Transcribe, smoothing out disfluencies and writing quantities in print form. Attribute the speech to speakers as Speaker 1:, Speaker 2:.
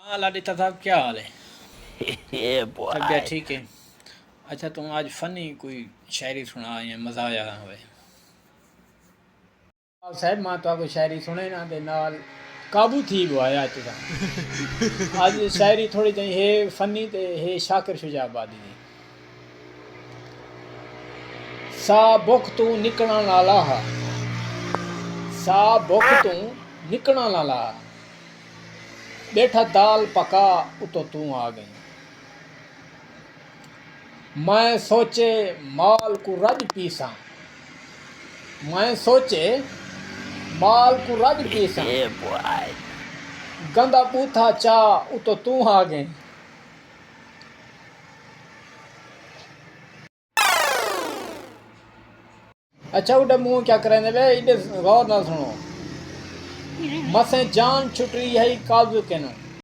Speaker 1: हाँ लाडी साहब क्या हाल है?
Speaker 2: ये
Speaker 1: तबीयत
Speaker 2: बॉय।
Speaker 1: ठीक है? अच्छा तुम आज फ़नी कोई शायरी सुना या मज़ा आया हुए? साहब मां तो कोई शायरी सुने ना दे नाल काबू थी वो आया आज शायरी थोड़ी जी है फ़नी ते है शाकिर शुजाबादी दी। सा बुख तू निकलण नाला हा, सा बुख तू निकलण नाला हा, बैठा दाल पका उतो तू आ गई। मैं सोचे माल को रज पीसा, मैं सोचे माल को रज पीसा,
Speaker 2: ये बॉय।
Speaker 1: गंदा बूथा चा उतो तू आ गई। अच्छा उड़ा मुंह क्या करें वे इधर गौर ना सुनो। मसे जान छुट रही है काजू के नो,